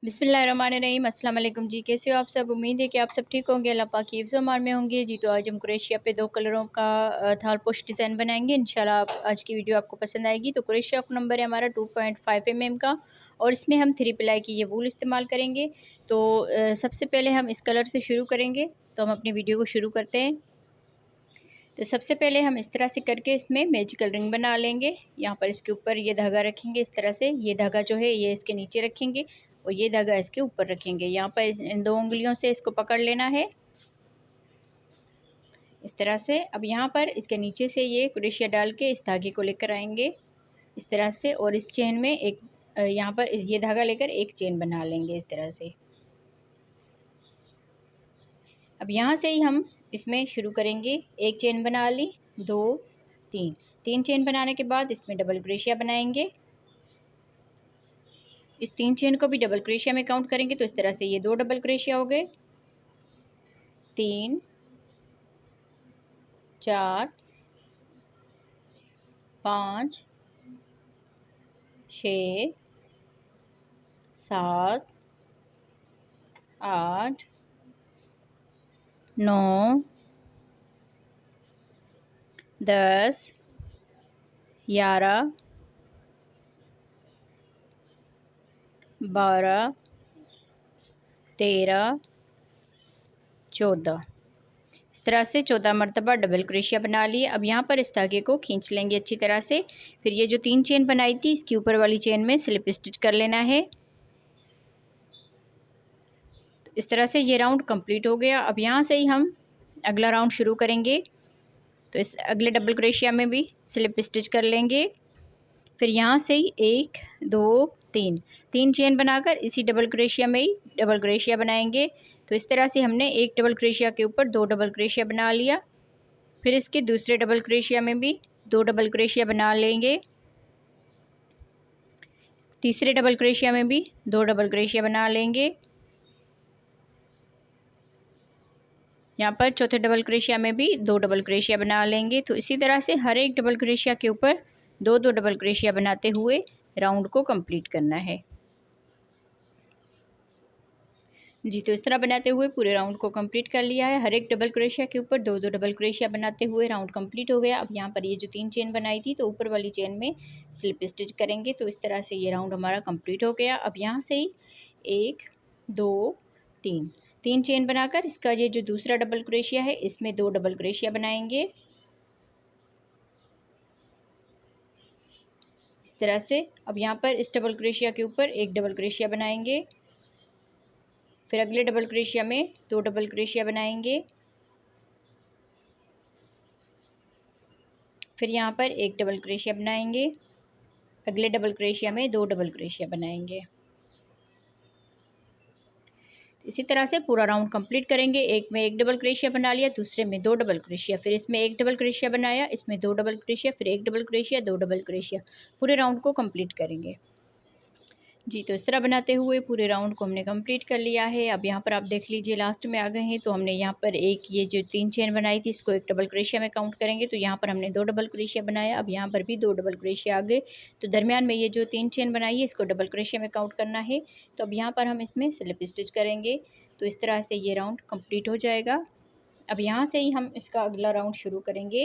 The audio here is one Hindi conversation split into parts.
बिस्मिल्लाहिर्रहमानिर्रहीम। अस्सलाम वालेकुम जी। कैसे हो आप सब? उम्मीद है कि आप सब ठीक होंगे, अल्लाह पाक की हिफ्ज़-ओ-अमान में होंगे जी। तो आज हम क्रोशिया पे दो कलरों का थाल पोस्ट डिज़ाइन बनाएंगे। इंशाल्लाह आज की वीडियो आपको पसंद आएगी। तो क्रोशिया का नंबर है हमारा 2.5 mm का और इसमें हम 3 प्लाई की ये वूल इस्तेमाल करेंगे। तो सबसे पहले हम इस कलर से शुरू करेंगे। तो हम अपनी वीडियो को शुरू करते हैं। तो सबसे पहले हम इस तरह से करके इसमें मैजिकल रिंग बना लेंगे। यहाँ पर इसके ऊपर ये धागा रखेंगे इस तरह से। ये धागा जो है ये इसके नीचे रखेंगे और ये धागा इसके ऊपर रखेंगे। यहाँ पर इन दो उंगलियों से इसको पकड़ लेना है इस तरह से। अब यहाँ पर इसके नीचे से ये क्रोशिया डाल के इस धागे को लेकर आएंगे इस तरह से और इस चेन में एक यहाँ पर ये धागा लेकर एक चेन बना लेंगे इस तरह से। अब यहाँ से ही हम इसमें शुरू करेंगे। एक चेन बना ली, दो, तीन। तीन चेन बनाने के बाद इसमें डबल क्रोशिया बनाएंगे। इस तीन चेन को भी डबल क्रोशिया में काउंट करेंगे तो इस तरह से ये दो डबल क्रोशिया हो गए, तीन, चार, पाँच, छः, सात, आठ, नौ, 10, 11, 12, 13, 14। इस तरह से 14 मरतबा डबल क्रोशिया बना लिए। अब यहाँ पर इस धागे को खींच लेंगे अच्छी तरह से। फिर ये जो तीन चेन बनाई थी इसकी ऊपर वाली चेन में स्लिप स्टिच कर लेना है। तो इस तरह से ये राउंड कंप्लीट हो गया। अब यहाँ से ही हम अगला राउंड शुरू करेंगे। तो इस अगले डबल क्रोशिया में भी स्लिप स्टिच कर लेंगे। फिर यहाँ से ही एक, दो, तीन, तीन चेन बनाकर इसी डबल क्रोशिया में ही डबल क्रोशिया बनाएंगे। तो इस तरह से हमने एक डबल क्रोशिया के ऊपर दो डबल क्रोशिया बना लिया। फिर इसके दूसरे डबल क्रोशिया में भी दो डबल क्रोशिया बना लेंगे। तीसरे डबल क्रोशिया में भी दो डबल क्रोशिया बना लेंगे। यहाँ पर चौथे डबल क्रोशिया में भी दो डबल क्रोशिया बना लेंगे। तो इसी तरह से हर एक डबल क्रोशिया के ऊपर दो दो डबल क्रोशिया बनाते हुए राउंड को कंप्लीट करना है जी। तो इस तरह बनाते हुए पूरे राउंड को कंप्लीट कर लिया है। हर एक डबल क्रोशिया के ऊपर दो दो डबल क्रोशिया बनाते हुए राउंड कंप्लीट हो गया। अब यहाँ पर ये जो तीन चेन बनाई थी तो ऊपर वाली चेन में स्लिप स्टिच करेंगे। तो इस तरह से ये राउंड हमारा कंप्लीट हो गया। अब यहाँ से ही एक, दो, तीन, तीन चेन बनाकर इसका ये जो दूसरा डबल क्रोशिया है इसमें दो डबल क्रोशिया बनाएंगे इस तरह से। अब यहाँ पर इस डबल क्रोशिया के ऊपर एक डबल क्रोशिया बनाएंगे। फिर अगले डबल क्रोशिया में दो डबल क्रोशिया बनाएंगे। फिर यहाँ पर एक डबल क्रोशिया बनाएंगे। अगले डबल क्रोशिया में दो डबल क्रोशिया बनाएंगे। इसी तरह से पूरा राउंड कंप्लीट करेंगे। एक में एक डबल क्रोशिया बना लिया, दूसरे में दो डबल क्रोशिया, फिर इसमें एक डबल क्रोशिया बनाया, इसमें दो डबल क्रोशिया, फिर एक डबल क्रोशिया, दो डबल क्रोशिया। पूरे राउंड को कंप्लीट करेंगे जी। तो इस तरह बनाते हुए पूरे राउंड को हमने कंप्लीट कर लिया है। अब यहाँ पर आप देख लीजिए लास्ट में आ गए हैं। तो हमने यहाँ पर एक ये जो तीन चेन बनाई थी इसको एक डबल क्रोशिया में काउंट करेंगे। तो यहाँ पर हमने दो डबल क्रोशिया बनाया। अब यहाँ पर भी दो डबल क्रोशिया आ गए। तो दरमियान में ये जो तीन चेन बनाई है इसको डबल क्रोशिया में काउंट करना है। तो अब यहाँ पर हम इसमें स्लिप स्टिच करेंगे। तो इस तरह से ये राउंड कंप्लीट हो जाएगा। अब यहाँ से ही हम इसका अगला राउंड शुरू करेंगे।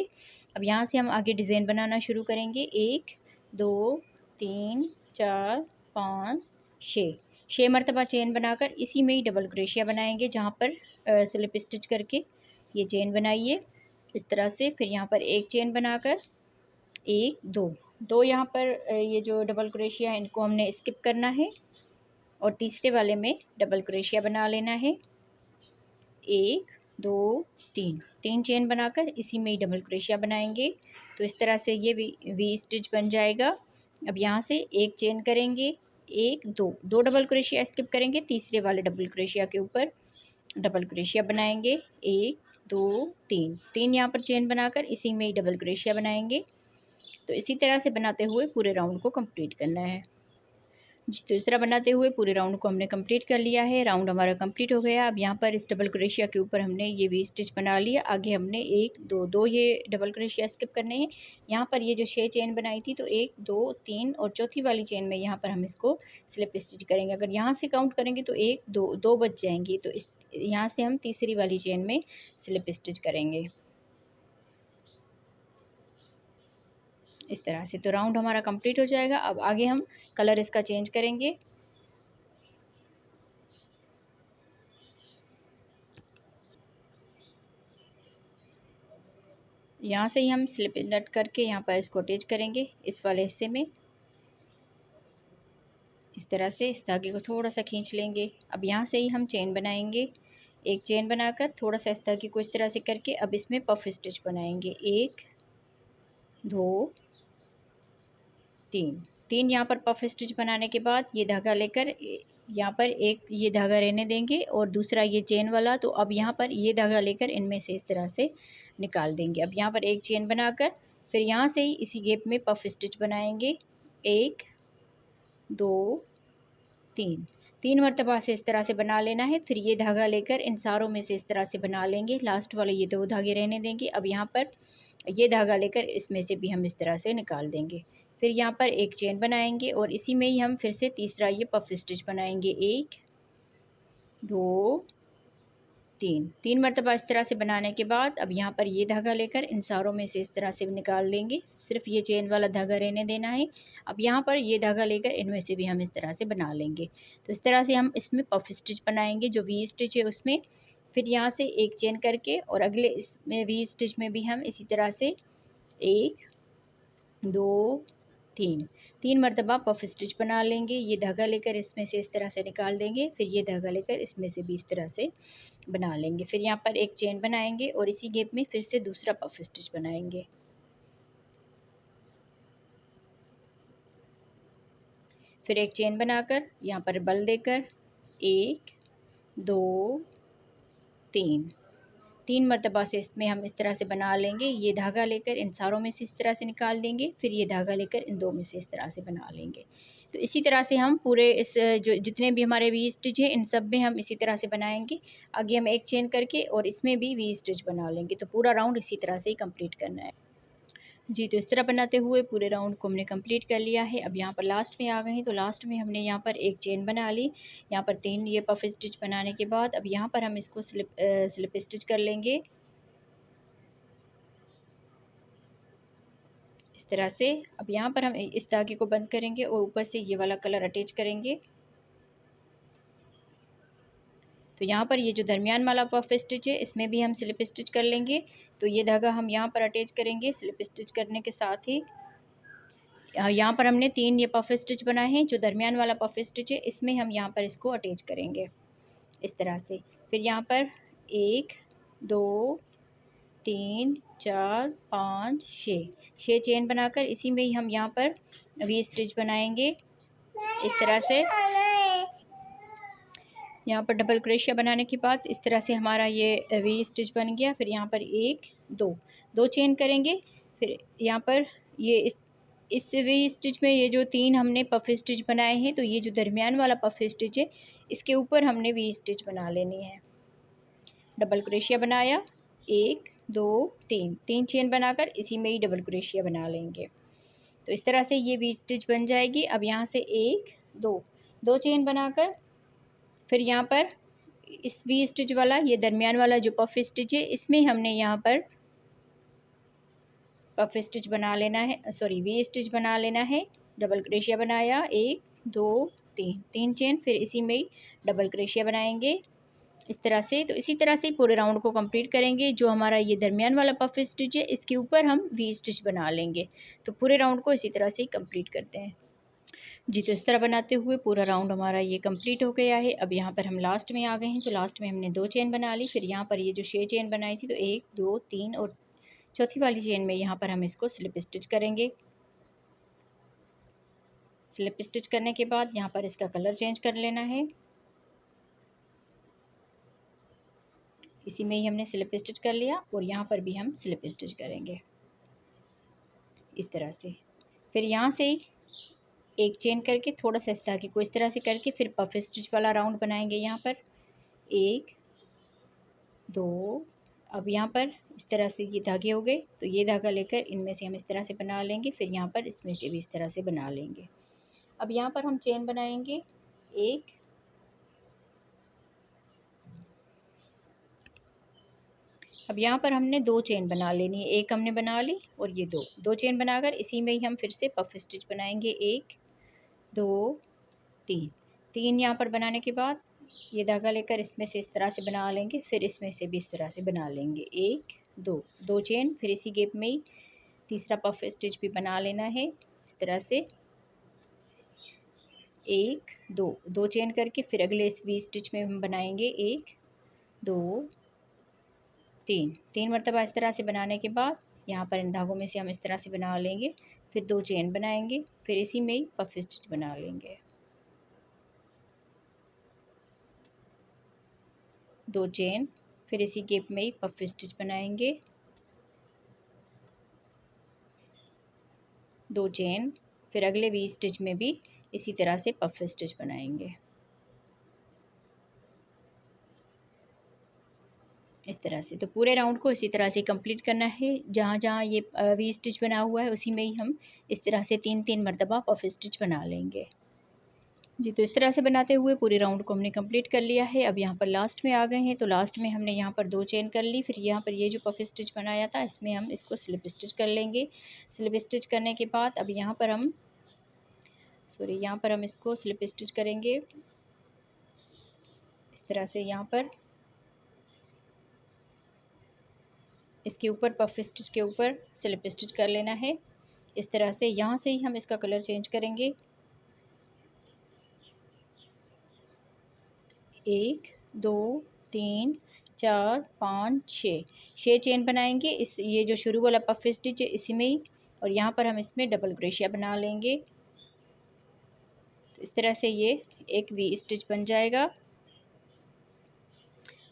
अब यहाँ से हम आगे डिज़ाइन बनाना शुरू करेंगे। एक, दो, तीन, चार, पाँच, छः, छः मरतबा चेन बनाकर इसी में ही डबल क्रोशिया बनाएंगे जहाँ पर स्लिप स्टिच करके ये चेन बनाइए इस तरह से। फिर यहाँ पर एक चेन बनाकर एक, दो, दो यहाँ पर ये जो डबल क्रोशिया है इनको हमने स्किप करना है और तीसरे वाले में डबल क्रोशिया बना लेना है। एक, दो, तीन, तीन चेन बनाकर इसी में ही डबल क्रोशिया बनाएंगे। तो इस तरह से ये वी स्टिच बन जाएगा। अब यहाँ से एक चेन करेंगे, एक, दो, दो डबल क्रोशिया स्किप करेंगे, तीसरे वाले डबल क्रोशिया के ऊपर डबल क्रोशिया बनाएंगे। एक, दो, तीन, तीन यहाँ पर चेन बनाकर इसी में ही डबल क्रोशिया बनाएंगे। तो इसी तरह से बनाते हुए पूरे राउंड को कंप्लीट करना है। जी, तो इस तरह बनाते हुए पूरे राउंड को हमने कंप्लीट कर लिया है। राउंड हमारा कंप्लीट हो गया। अब यहाँ पर इस डबल क्रोशिया के ऊपर हमने ये वी स्टिच बना लिया। आगे हमने 1 2 2 ये डबल क्रोशिया स्किप करने हैं। यहाँ पर ये जो 6 चेन बनाई थी तो 1 2 3 और चौथी वाली चेन में यहाँ पर हम इसको स्लिप स्टिच करेंगे। अगर यहाँ से काउंट करेंगे तो 1 2 2 बच जाएंगी, तो इस यहाँ से हम तीसरी वाली चेन में स्लिप स्टिच करेंगे इस तरह से। तो राउंड हमारा कंप्लीट हो जाएगा। अब आगे हम कलर इसका चेंज करेंगे। यहाँ से ही हम स्लिप नट करके यहाँ पर इसको अटैच करेंगे इस वाले हिस्से में। इस तरह से इस धागे को थोड़ा सा खींच लेंगे। अब यहाँ से ही हम चेन बनाएंगे। एक चेन बनाकर थोड़ा सा इस धागे को इस तरह से करके अब इसमें पफ स्टिच बनाएंगे। 1 2 3 3 यहाँ पर पफ स्टिच बनाने के बाद ये धागा लेकर यहाँ पर एक ये धागा रहने देंगे और दूसरा ये चेन वाला, तो अब यहाँ पर ये धागा लेकर इनमें से इस तरह से निकाल देंगे। अब यहाँ पर एक चेन बनाकर फिर यहाँ से ही इसी गैप में पफ स्टिच बनाएंगे। 1 2 3 3 मरतबा से इस तरह से बना लेना है। फिर ये धागा लेकर इन सारों में से इस तरह से बना लेंगे। लास्ट वाले ये 2 धागे रहने देंगे। अब यहाँ पर ये धागा लेकर इसमें से भी हम इस तरह से निकाल देंगे। फिर यहाँ पर एक चेन बनाएंगे और इसी में ही हम फिर से तीसरा ये पफ स्टिच बनाएंगे। 1 2 3 मरतबा इस तरह से बनाने के बाद अब यहाँ पर ये धागा लेकर इन सारों में से इस तरह से निकाल लेंगे। सिर्फ ये चेन वाला धागा रहने देना है। अब यहाँ पर ये धागा लेकर इनमें से भी हम इस तरह से बना लेंगे। तो इस तरह से हम इसमें पफ स्टिच बनाएंगे जो वी स्टिच है उसमें। फिर यहाँ से एक चेन करके और अगले इसमें वी स्टिच में भी हम इसी तरह से 1 2 3 मरतबा पफ स्टिच बना लेंगे। ये धागा लेकर इसमें से इस तरह से निकाल देंगे। फिर ये धागा लेकर इसमें से भी इस तरह से बना लेंगे। फिर यहाँ पर एक चेन बनाएंगे और इसी गैप में फिर से दूसरा पफ स्टिच बनाएंगे। फिर एक चेन बनाकर यहाँ पर बल देकर 1 2 3 मरतबा से इसमें हम इस तरह से बना लेंगे। ये धागा लेकर इन सारों में से इस तरह से निकाल देंगे। फिर ये धागा लेकर इन 2 में से इस तरह से बना लेंगे। तो इसी तरह से हम पूरे इस जो जितने भी हमारे वी स्टिच हैं इन सब में हम इसी तरह से बनाएंगे। आगे हम एक चेन करके और इसमें भी वी स्टिच बना लेंगे। तो पूरा राउंड इसी तरह से ही कंप्लीट करना है। जी, तो इस तरह बनाते हुए पूरे राउंड को हमने कंप्लीट कर लिया है। अब यहाँ पर लास्ट में आ गए हैं, तो लास्ट में हमने यहाँ पर एक चेन बना ली। यहाँ पर 3 ये पफ स्टिच बनाने के बाद अब यहाँ पर हम इसको स्लिप स्टिच कर लेंगे इस तरह से। अब यहाँ पर हम इस धागे को बंद करेंगे और ऊपर से ये वाला कलर अटैच करेंगे। तो यहाँ पर ये जो दरमियान वाला पफ स्टिच है इसमें भी हम स्लिप स्टिच कर लेंगे। तो ये धागा हम यहाँ पर अटैच करेंगे। स्लिप स्टिच करने के साथ ही यहाँ पर हमने 3 ये पफ स्टिच बनाए हैं। जो दरमियान वाला पफ स्टिच है इसमें हम यहाँ पर इसको अटैच करेंगे इस तरह से। फिर यहाँ पर 1 2 3 4 5 6 चेन बनाकर इसी में ही हम यहाँ पर वी स्टिच बनाएंगे इस तरह से। यहाँ पर डबल क्रोशिया बनाने के बाद इस तरह से हमारा ये वी स्टिच बन गया। फिर यहाँ पर 1 2 चेन करेंगे। फिर यहाँ पर ये इस वी स्टिच में ये जो 3 हमने पफ स्टिच बनाए हैं, तो ये जो दरमियान वाला पफ स्टिच है इसके ऊपर हमने वी स्टिच बना लेनी है। डबल क्रोशिया बनाया 1 2 3 चेन बनाकर इसी में ही डबल क्रोशिया बना लेंगे। तो इस तरह से ये वी स्टिच बन जाएगी। अब यहाँ से 1 2 चेन बनाकर फिर यहाँ पर इस वी स्टिच वाला ये दरमियान वाला जो पफ स्टिच है इसमें हमने यहाँ पर पफ स्टिच बना लेना है, सॉरी वी स्टिच बना लेना है। डबल क्रोशिया बनाया 1 2 3 चेन, फिर इसी में ही डबल क्रोशिया बनाएंगे इस तरह से। तो इसी तरह से पूरे राउंड को कंप्लीट करेंगे। जो हमारा ये दरमियान वाला पफ स्टिच है इसके ऊपर हम वी स्टिच बना लेंगे। तो पूरे राउंड को इसी तरह से ही कंप्लीट करते हैं। जी, तो इस तरह बनाते हुए पूरा राउंड हमारा ये कंप्लीट हो गया है। अब यहाँ पर हम लास्ट में आ गए हैं, तो लास्ट में हमने 2 चेन बना ली। फिर यहाँ पर ये जो 6 चेन बनाई थी तो 1 2 3 और चौथी वाली चेन में यहाँ पर हम इसको स्लिप स्टिच करेंगे। स्लिप स्टिच करने के बाद यहाँ पर इसका कलर चेंज कर लेना है। इसी में ही हमने स्लिप स्टिच कर लिया और यहाँ पर भी हम स्लिप स्टिच करेंगे इस तरह से। फिर यहाँ से एक चेन करके थोड़ा सा इस धागे को इस तरह से करके फिर पफ स्टिच वाला राउंड बनाएंगे। यहाँ पर 1 2, अब यहाँ पर इस तरह से ये धागे हो गए, तो ये धागा लेकर इनमें से हम इस तरह से बना लेंगे, फिर यहाँ पर इसमें से भी इस तरह से बना लेंगे। अब यहाँ पर हम चेन बनाएंगे 1, अब यहाँ पर हमने 2 चेन बना लेनी है, एक हमने बना ली और ये दो चेन बनाकर इसी में ही हम फिर से पफ स्टिच बनाएंगे। 1 2 3, 3 यहाँ पर बनाने के बाद ये धागा लेकर इसमें से इस तरह से बना लेंगे, फिर इसमें से भी इस तरह से बना लेंगे। 1 2 चेन, फिर इसी गैप में ही तीसरा पफ स्टिच भी बना लेना है इस तरह से। 1 2 चेन करके फिर अगले इस वी स्टिच में हम बनाएंगे 1 2 3 मरतबा इस तरह से बनाने के बाद यहाँ पर इन धागों में से हम इस तरह से बना लेंगे, फिर 2 चेन बनाएंगे, फिर इसी में ही पफ स्टिच बना लेंगे। 2 चेन, फिर इसी गैप में ही पफ स्टिच बनाएंगे। 2 चेन, फिर अगले वी स्टिच में भी इसी तरह से पफ स्टिच बनाएंगे इस तरह से। तो पूरे राउंड को इसी तरह से कंप्लीट करना है। जहाँ जहाँ ये वी स्टिच बना हुआ है उसी में ही हम इस तरह से 3 मरतबा पफ स्टिच बना लेंगे जी। तो इस तरह से बनाते हुए पूरे राउंड को हमने कंप्लीट कर लिया है। अब यहाँ पर लास्ट में आ गए हैं, तो लास्ट में हमने यहाँ पर 2 चेन कर ली, फिर यहाँ पर ये जो पफ स्टिच बनाया था इसमें हम इसको स्लिप स्टिच कर लेंगे। स्लिप स्टिच करने के बाद अब यहाँ पर हम यहाँ पर हम इसको स्लिप स्टिच करेंगे इस तरह से। यहाँ पर इसके ऊपर पफ स्टिच के ऊपर स्लिप स्टिच कर लेना है इस तरह से। यहाँ से ही हम इसका कलर चेंज करेंगे। 1 2 3 4 5 6 चेन बनाएंगे इस ये जो शुरू वाला पफ स्टिच है इसी में ही, और यहाँ पर हम इसमें डबल क्रोशिया बना लेंगे। तो इस तरह से ये एक वी स्टिच बन जाएगा।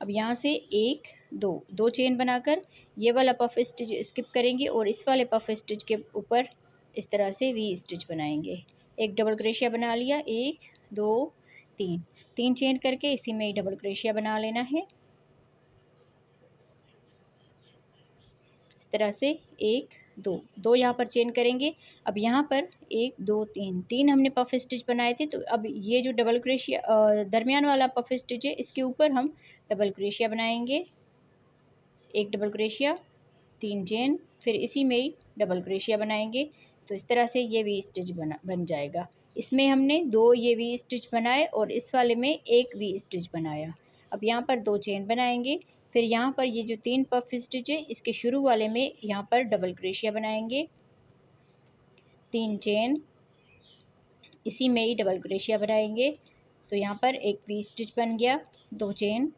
अब यहाँ से 1 2 चेन बनाकर ये वाला पफ स्टिच स्किप करेंगे और इस वाले पफ स्टिच के ऊपर इस तरह से वी स्टिच बनाएंगे। एक डबल क्रोशिया बना लिया, 1 2 3 चेन करके इसी में ही डबल क्रोशिया बना लेना है इस तरह से। 1 2 यहाँ पर चेन करेंगे। अब यहाँ पर 1 2 3 हमने पफ स्टिच बनाए थे, तो अब ये जो डबल क्रोशिया दरमियान वाला पफ स्टिच है इसके ऊपर हम डबल क्रोशिया बनाएंगे। एक डबल क्रोशिया, 3 चेन, फिर इसी में ही डबल क्रोशिया बनाएंगे। तो इस तरह से ये वी स्टिच बन जाएगा। इसमें हमने 2 ये वी स्टिच बनाए और इस वाले में एक वी स्टिच बनाया। अब यहाँ पर 2 चेन बनाएंगे, फिर यहाँ पर ये जो 3 पफ स्टिच है इसके शुरू वाले में यहाँ पर डबल क्रोशिया बनाएंगे। 3 चेन, इसी में ही डबल क्रोशिया बनाएंगे। तो यहाँ पर एक वी स्टिच बन गया। 2 चेन,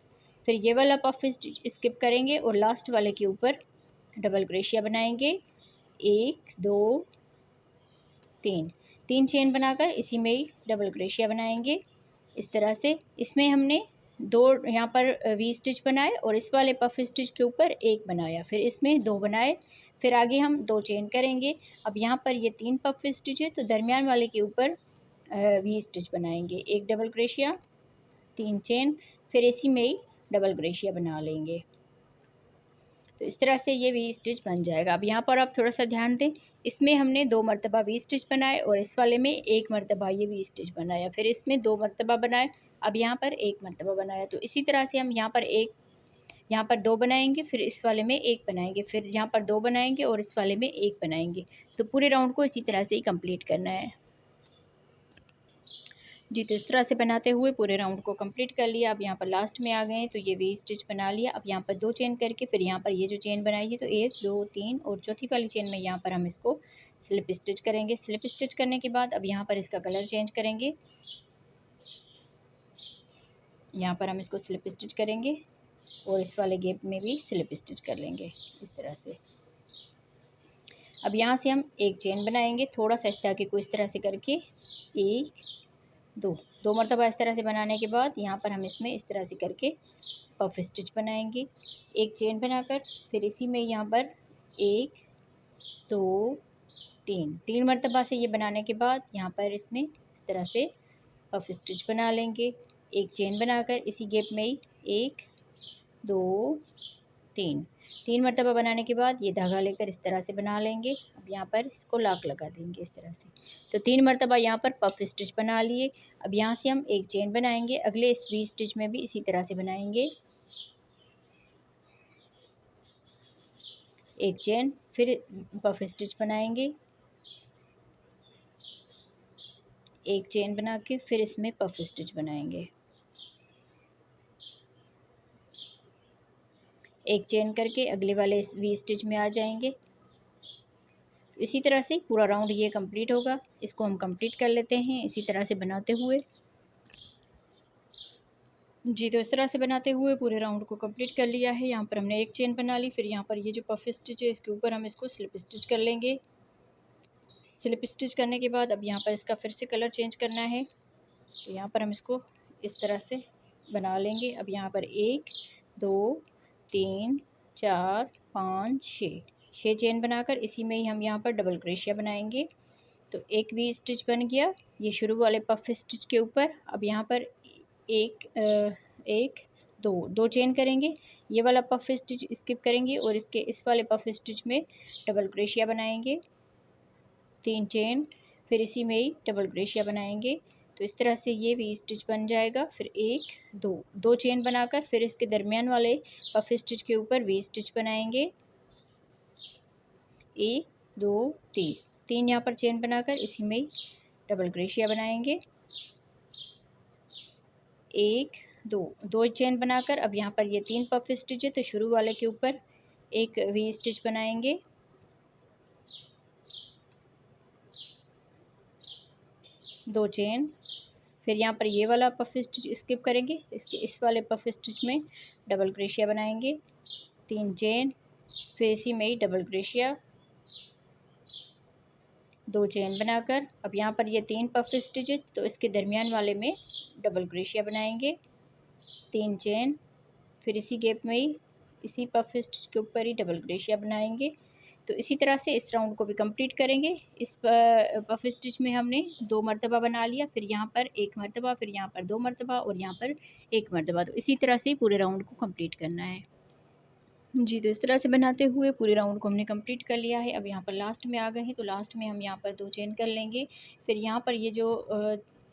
फिर ये वाला पफ स्टिच स्किप करेंगे और लास्ट वाले के ऊपर डबल क्रोशिया बनाएंगे। 1 2 3 चेन बनाकर इसी में ही डबल क्रोशिया बनाएंगे इस तरह से। इसमें हमने 2 यहाँ पर वी स्टिच बनाए और इस वाले पफ स्टिच के ऊपर एक बनाया, फिर इसमें 2 बनाए, फिर आगे हम 2 चेन करेंगे। अब यहाँ पर ये 3 पफ स्टिच है तो दरमियान वाले के ऊपर वी स्टिच बनाएंगे। एक डबल क्रोशिया, 3 चेन, फिर इसी में ही डबल क्रोशिया बना लेंगे। तो इस तरह से ये वी स्टिच बन जाएगा। अब यहाँ पर आप थोड़ा सा ध्यान दें, इसमें हमने 2 मरतबा वी स्टिच बनाए और इस वाले में 1 मरतबा ये वी स्टिच बनाया, फिर इसमें 2 मरतबा बनाए, अब यहाँ पर 1 मरतबा बनाया। तो इसी तरह से हम यहाँ पर 2 बनाएंगे, फिर इस वाले में 1 बनाएंगे, फिर यहाँ पर 2 बनाएंगे और इस वाले में 1 बनाएंगे। तो पूरे राउंड को इसी तरह से ही कंप्लीट करना है जी। तो इस तरह से बनाते हुए पूरे राउंड को कंप्लीट कर लिया। अब यहाँ पर लास्ट में आ गए हैं, तो ये वी स्टिच बना लिया। अब यहाँ पर 2 चेन करके फिर यहाँ पर ये जो चेन बनाई है तो 1 2 3 और चौथी वाली चेन में यहाँ पर हम इसको स्लिप स्टिच करेंगे। स्लिप स्टिच करने के बाद अब यहाँ पर इसका कलर चेंज करेंगे। यहाँ पर हम इसको स्लिप स्टिच करेंगे और इस वाले गैप में भी स्लिप स्टिच कर लेंगे इस तरह से। अब यहाँ से हम एक चेन बनाएंगे, थोड़ा सा इस धागे को इस तरह से करके 1 2 मरतबा इस तरह से बनाने के बाद यहाँ पर हम इसमें इस तरह से करके पफ स्टिच बनाएंगे। एक चेन बनाकर फिर इसी में यहाँ पर 1 2 तीन मरतबा से ये बनाने के बाद यहाँ पर इसमें इस तरह से पफ स्टिच बना लेंगे। एक चेन बनाकर इसी गैप में ही 1 2 3 मरतबा बनाने के बाद ये धागा लेकर इस तरह से बना लेंगे। अब यहाँ पर इसको लॉक लगा देंगे इस तरह से। तो 3 मरतबा यहाँ पर पफ स्टिच बना लिए। अब यहाँ से हम एक चेन बनाएंगे, अगले इस वी स्टिच में भी इसी तरह से बनाएंगे। एक चेन, फिर पफ स्टिच बनाएंगे, एक चेन बना के फिर इसमें पफ स्टिच बनाएंगे, एक चेन करके अगले वाले इस वी स्टिच में आ जाएंगे। तो इसी तरह से पूरा राउंड ये कंप्लीट होगा। इसको हम कंप्लीट कर लेते हैं इसी तरह से बनाते हुए। जी, तो इस तरह से बनाते हुए पूरे राउंड को कंप्लीट कर लिया है। यहाँ पर हमने एक चेन बना ली, फिर यहाँ पर ये जो पफ स्टिच है इसके ऊपर हम इसको स्लिप स्टिच कर लेंगे। स्लिप स्टिच करने के बाद अब यहाँ पर इसका फिर से कलर चेंज करना है, तो यहाँ पर हम इसको इस तरह से बना लेंगे। अब यहाँ पर 1 2 3 4 5 6 चेन बनाकर इसी में ही हम यहाँ पर डबल क्रोशिया बनाएंगे। तो एक वी स्टिच बन गया ये शुरू वाले पफ स्टिच के ऊपर। अब यहाँ पर एक दो चेन करेंगे, ये वाला पफ स्टिच स्किप करेंगे और इसके इस वाले पफ स्टिच में डबल क्रोशिया बनाएंगे। 3 चेन, फिर इसी में ही डबल क्रोशिया बनाएंगे। तो इस तरह से ये वी स्टिच बन जाएगा। फिर 1 2 चेन बनाकर फिर इसके दरमियान वाले पफ स्टिच के ऊपर वी स्टिच बनाएंगे। 1 2 3 यहाँ पर चेन बनाकर इसी में ही डबल क्रोशिया बनाएंगे। 1 2 चेन बनाकर अब यहाँ पर ये 3 पफ स्टिच है, तो शुरू वाले के ऊपर एक वी स्टिच बनाएंगे। 2 चेन, फिर यहाँ पर ये वाला पफ स्टिच स्किप करेंगे, इसके इस वाले पफ स्टिच में डबल क्रोशिया बनाएंगे। 3 चेन, फिर इसी में ही डबल क्रोशिया, 2 चेन बनाकर अब यहाँ पर ये 3 पफ स्टिचेस, तो इसके दरमियान वाले में डबल क्रोशिया बनाएंगे। 3 चेन, फिर इसी गैप में ही इसी पफ स्टिच के ऊपर ही डबल क्रोशिया बनाएंगे। तो इसी तरह से इस राउंड को भी कंप्लीट करेंगे। इस पफ स्टिच में हमने 2 मरतबा बना लिया, फिर यहाँ पर 1 मरतबा, फिर यहाँ पर 2 मरतबा और यहाँ पर 1 मरतबा। तो इसी तरह से पूरे राउंड को कंप्लीट करना है। जी, तो इस तरह से बनाते हुए पूरे राउंड को हमने कंप्लीट कर लिया है। अब यहाँ पर लास्ट में आ गए हैं, तो लास्ट में हम यहाँ पर 2 चेन कर लेंगे। फिर यहाँ पर ये जो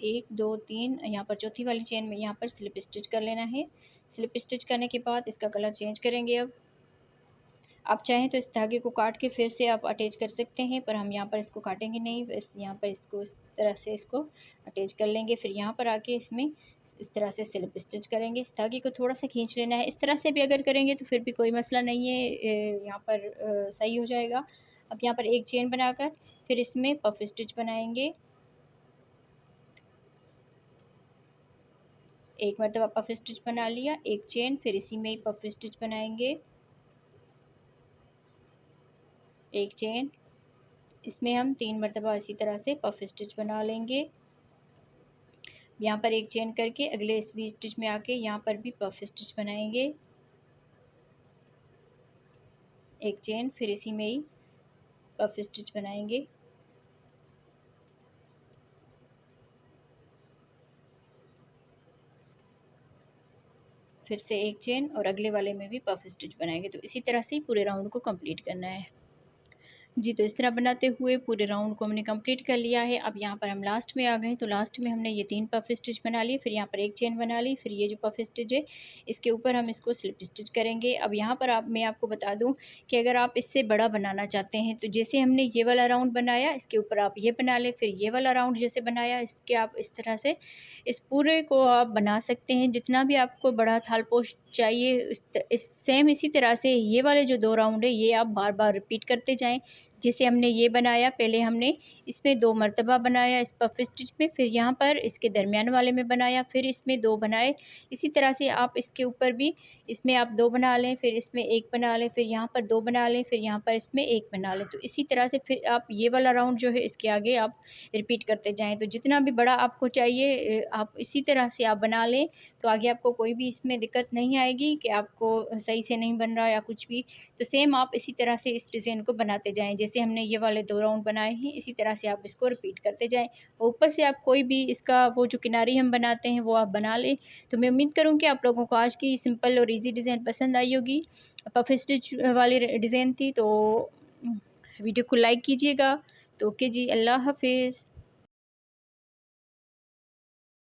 1 2 3 यहाँ पर चौथी वाली चेन में यहाँ पर स्लिप स्टिच कर लेना है। स्लिप स्टिच करने के बाद इसका कलर चेंज करेंगे। अब आप चाहें तो इस धागे को काट के फिर से आप अटैच कर सकते हैं, पर हम यहाँ पर इसको काटेंगे नहीं, बस यहाँ पर इसको इस तरह से इसको अटैच कर लेंगे। फिर यहाँ पर आके इसमें इस तरह से स्लिप स्टिच करेंगे। इस धागे को थोड़ा सा खींच लेना है। इस तरह से भी अगर करेंगे तो फिर भी कोई मसला नहीं है, यहाँ पर सही हो जाएगा। अब यहाँ पर एक चेन बनाकर फिर इसमें पफ स्टिच बनाएंगे। एक मरतबा पफ स्टिच बना लिया, एक चेन, फिर इसी में ही पफ स्टिच बनाएंगे। एक चेन, इसमें हम 3 मरतबा इसी तरह से पफ स्टिच बना लेंगे। यहाँ पर एक चेन करके अगले इस वी स्टिच में आके यहाँ पर भी पफ स्टिच बनाएंगे। एक चेन, फिर इसी में ही पफ स्टिच बनाएंगे। फिर से एक चेन और अगले वाले में भी पफ स्टिच बनाएंगे। तो इसी तरह से पूरे राउंड को कंप्लीट करना है। जी, तो इस तरह बनाते हुए पूरे राउंड को हमने कंप्लीट कर लिया है। अब यहाँ पर हम लास्ट में आ गए, तो लास्ट में हमने ये 3 पफ स्टिच बना लिए, फिर यहाँ पर एक चेन बना ली, फिर ये जो पफ स्टिच है इसके ऊपर हम इसको स्लिप स्टिच करेंगे। अब यहाँ पर मैं आपको बता दूँ कि अगर आप इससे बड़ा बनाना चाहते हैं तो जैसे हमने ये वाला राउंड बनाया इसके ऊपर आप ये बना लें, फिर ये वाला राउंड जैसे बनाया इसके आप इस तरह से इस पूरे को आप बना सकते हैं। जितना भी आपको बड़ा थाल पोस्ट चाहिए इस सेम इसी तरह से ये वाले जो 2 राउंड है ये आप बार बार रिपीट करते जाएं। जैसे हमने ये बनाया, पहले हमने इसमें 2 मरतबा बनाया इस पफ स्टिच में, फिर यहाँ पर इसके दरमियान वाले में बनाया, फिर इसमें 2 बनाए। इसी तरह से आप इसके ऊपर भी इसमें आप 2 बना लें, फिर इसमें 1 बना लें, फिर यहाँ पर 2 बना लें, फिर यहाँ पर इसमें 1 बना लें। तो इसी तरह से फिर आप ये वाला राउंड जो है इसके आगे आप रिपीट करते जाएँ। तो जितना भी बड़ा आपको चाहिए आप इसी तरह से आप बना लें, तो आगे आपको कोई भी इसमें दिक्कत नहीं आएगी कि आपको सही से नहीं बन रहा या कुछ भी। तो सेम आप इसी तरह से इस डिज़ाइन को बनाते जाएँ। जैसे जैसे हमने ये वाले 2 राउंड बनाए हैं, इसी तरह से आप इसको रिपीट करते जाएँ। ऊपर से आप कोई भी इसका वो जो किनारी हम बनाते हैं वो आप बना लें। तो मैं उम्मीद करूँ कि आप लोगों को आज की सिंपल और ईज़ी डिज़ाइन पसंद आई होगी। पफ स्टिच वाली डिज़ाइन थी, तो वीडियो को लाइक कीजिएगा। तो ओके जी, अल्लाह हाफ़िज़।